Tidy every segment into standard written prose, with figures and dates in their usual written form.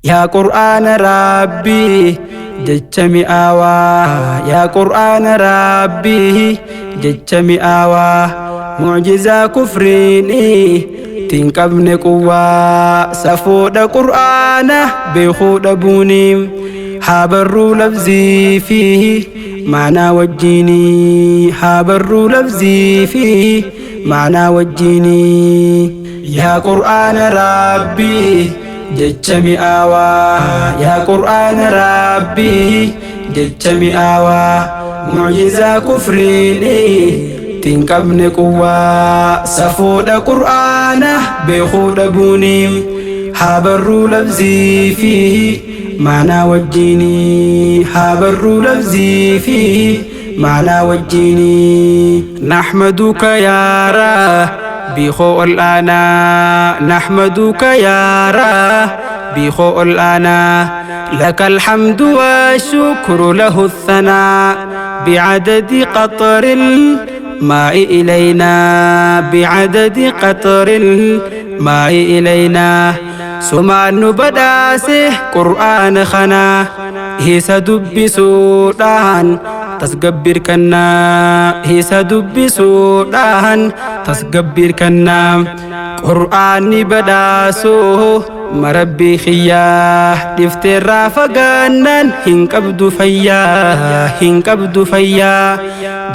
يا قرآن ربي جتشمي آوا يا قرآن ربي جتشمي آوا معجزة كفريني تنقبن قوة سفود قرآن بخود بوني حابر لفظي فيه معنى وجيني حابر لفظي فيه معنى وجيني يا قرآن ربي جتشمي آوا يا قرآن ربي جتشمي آوا معجزة كفريني تنقبن قوة سفود قرآن بخود بوني حابر لفظي فيه معنى وجيني حابر لفظي فيه معنى وجيني نحمدك يا ربي خو الآنا نحمدك يا ربي خو الآنا لك الحمد والشكر له الثناء بعدد قطر الماء إلينا بعدد قطر الماء إلينا سمان بداسه قرآن خنا هيسا دب سودان تسقبر كنا هيسا دب سودان تسقبر كنا قرآن بداسه مربي خياه دفتر فقانان هنقبد فيا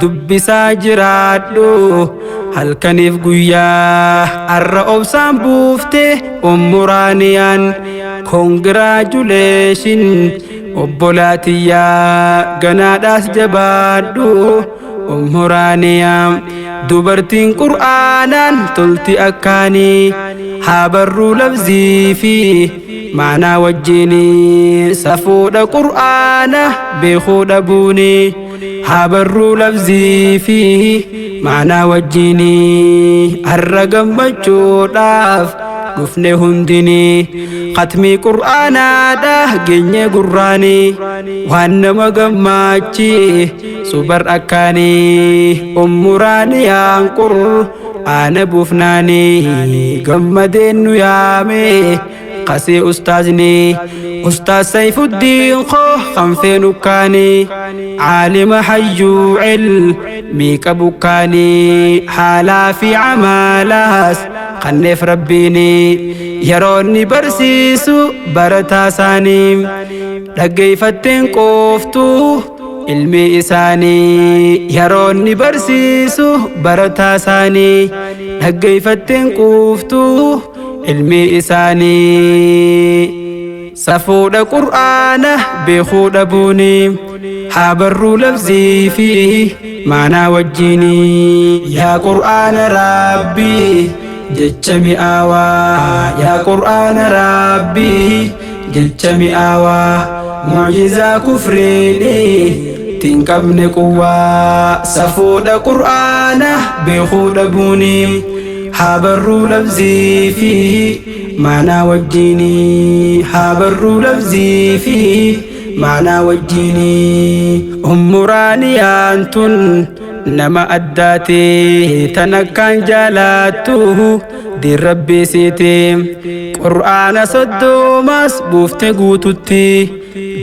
دب ساجرادو هل كنف قياه الرؤوب سامبوفته أمرانيان congratulation obbolatiya ganaadhaas jabaadhu umuraaniya dubartiin qur'aanaan tolti akkaanii haa barruu lafzii fi maanaa wajjiini safuudha qur'aana beekuu dhabuuni haa barruu lafzii fi maanaa wajjiini har'a gammachuudhaaf dhufne hundini ختمي قرآنا ده جنيه قراني وانا مغماتي سوبر أكاني أموراني أنقر أنا بوفناني قمدين يامي قاسي أستاذني أستاذ سيف الدين خو خمفين كاني عالم حيو علمي كبكاني حالا في عمالاس خنف ربيني يروني برسيسو برتا ساني لقيفتين قوفتو علمي إساني يروني برسيسو برتا ساني لقيفتين قوفتو علمي إساني سفود قرآن بخود بوني حابر لفظي فيه معنى وجيني يا قرآن ربي جتشمي آوا يا قرآن ربي جتشمي آوا معجزة كفريني تنقبن قوة سفود قرآن بخود بوني حابر لفظي فيه معنى وجيني حابر لفظي فيه معنى وجيني أمراني أنتن نما أداتي تنكان جالاتو دي ربي سيتي قرآن صدو ماس بوفتي قوتوتي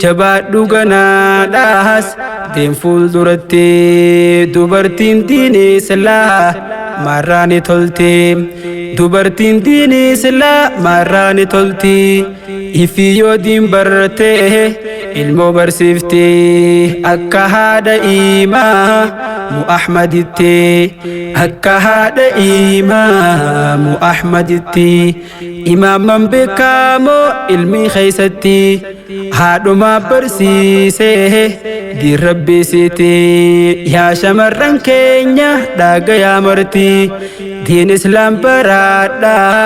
جبات دوغنا داس دين فول دورتي دوبرتين ديني سلا مراني تولتي دوبرتين ديني سلا مراني تولتي إفيو دين برتي ilmoo barsiiftee akka haadha imaamu Ahmaditti akka haadha imaamu Ahmaditti imaaman beekamoo ilmi keessatti haadhuma barsiisee diin rabbi siitee yaa shamarran keenya dhagayaa marti diin islaam baraadhaa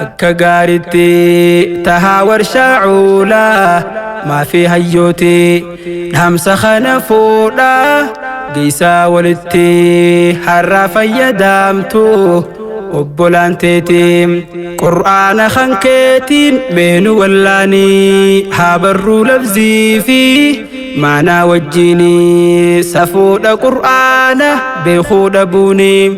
akka gaaritti tahaa warshaa cuulaa ما في هيوتي دام سخنا فودا قيسا ولدتي حرافا يدامتو وبولانتيتي قرآن خنكيتين بينو واللاني حابر لفظي في معنى وجيني سفود قرآن بيخود بوني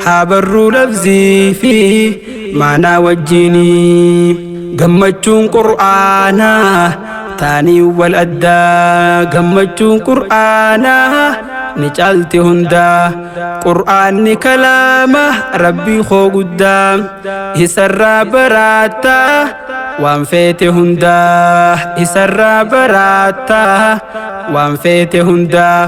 حابر لفظي في معنى وجيني gammachuun qur'aanaa taanii wal addaa gammachuun qur'aanaa ni caalti hundaa qur'aanni kalaama rabbii koo guddaa isarraa baraattaa waan feete hundaa isarraa baraattaa waan feete hundaa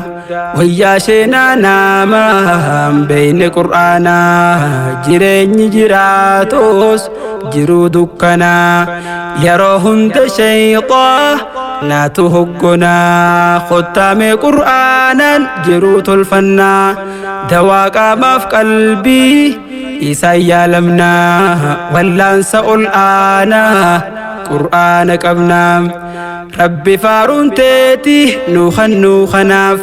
wayyaa sheenaa naamaan beeyne qur'aanaa jireenyi jiraatos jiruu dukkanaa yeroo hunda shayxaa naatu hoggonaa khottaame qur'aanan jiruu tolfannaa dawaa qaamaaf qalbii isa yaalamnaa wallaansa ol aanaa qur'aana qabnaa rabbi faaruun teeti nuu kanaaf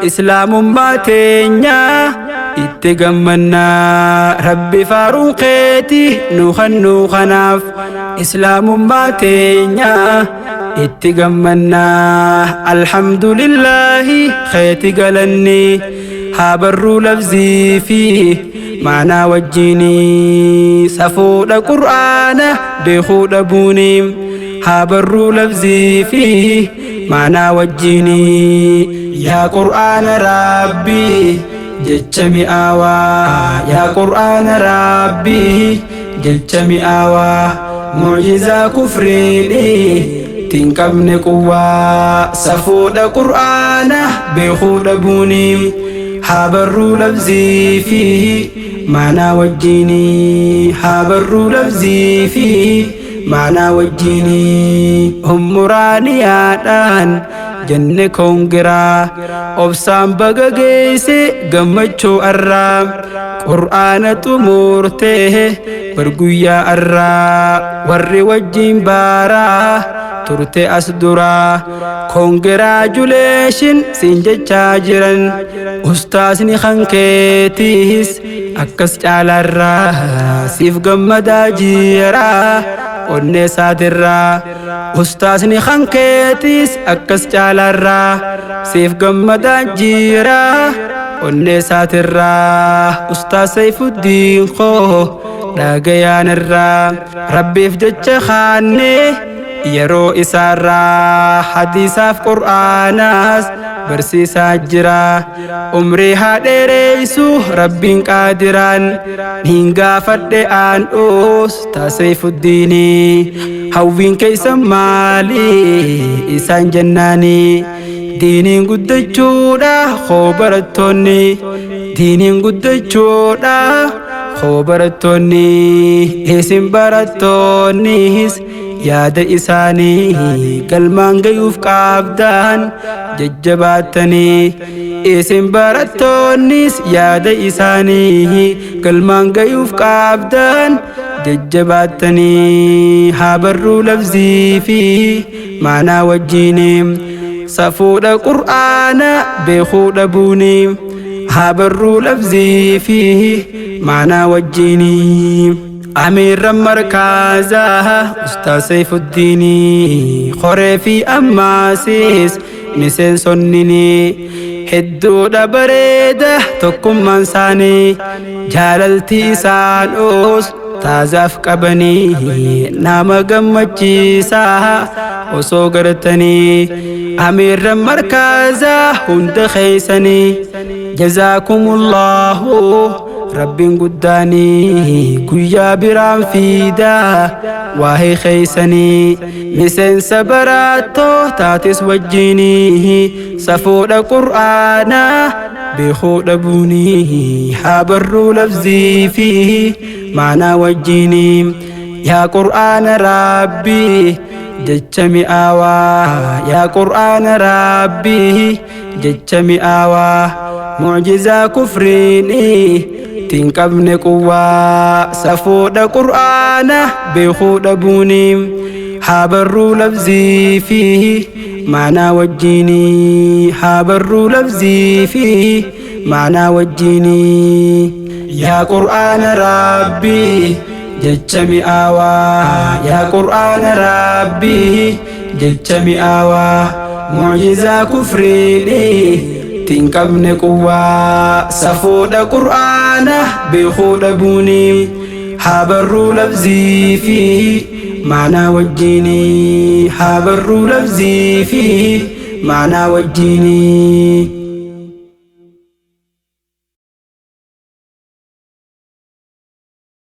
islaamummaa teenyaa itti gammannaa rabbi faaruun keeti nuu kanaaf islaamummaa teenyaa itti gammannaa alhamdulillahi keeti galanni haa barruu lafzii fi maanaa wajjinii safuudha qur'aana beekuu dhabuuni haa barruu lafzii fi maanaa wajjinii yaa qur'aana rabbii jecha mi'aawaa yaa qur'aana rabbii jecha mi'aawaa mu'jizaa kufriini tinqabne quwwaa safuudha qur'aana beekuu dhabuuni haa barruu lafzii fi maanaa wajjinii haa barruu lafzii fi maanaa wajjinii ummuraaniyaadhaan jenne koongiraa obsaan baga geesse gammachuu arraa qur'aana xumurtee barguyyaa arraa warri wajjin baaraa turte as duraa congratulations siin jechaa jiran ustaasni hankeetiis akkas caalarraa siif gammadaa jiraa onnee saatirraa ustaasni hankeetiis akkas caalarraa siif gammadaa jiraa onnee saatirraa ustaas Sayfuddiin koo dhagayaanirraa rabbiif jecha kaannee yeroo isaarraa hadiisaaf qur'aanaas barsiisaa jira umrii haa dheereysu rabbiin qaadiraan niin gaafadhe aan ustaas Sayfuddiini hawwiin keeysan maali isaan jennaani diiniin guddachuudha koo barattoonni diiniin guddachuudha koo barattoonni isin barattoonnis yaada isaanii galmaan gayuuf qaabdaan jajjabaatanii isin barattoonnis yaada isaanii galmaan gayuuf qaabdaan jajjabaatanii haa barruu lafzii fi maanaa wajjinii safuudha qur'aana beekuu dhabuuni haa barruu lafzii fi maanaa wajjinii أمير مركزة أستاذ سيف الدين خوري في أماسيس مسين سنيني هدو دبريدة تكم منساني جاللتي سان تازاف قبني نام قمجيسا وصوغرتني أمير مركزة هند خيسني جزاكم الله ربين قداني كويا برام فيدا واهي خيسني مسين سبراتو تاتس وجيني سفود قرآنا بيخود أبوني حابرو لفزي فيه معنا وجيني يا قرآن ربي جتشمي آوا يا قرآن ربي جتشمي آوا معجزة كفريني تنقبن قوة سفود قرآن بيخود أبوني حابرو لفزي فيه معنا وجيني حابرو لفزي فيه معنا وجيني يا قرآن ربي جتشمي آوا يا قرآن ربي جتشمي آوا معجزة كفريني تنقبن قوة سفود قرآن بيخود أبوني حابروا لفظي فيه معنى وجيني حابروا لفظي فيه معنى وجيني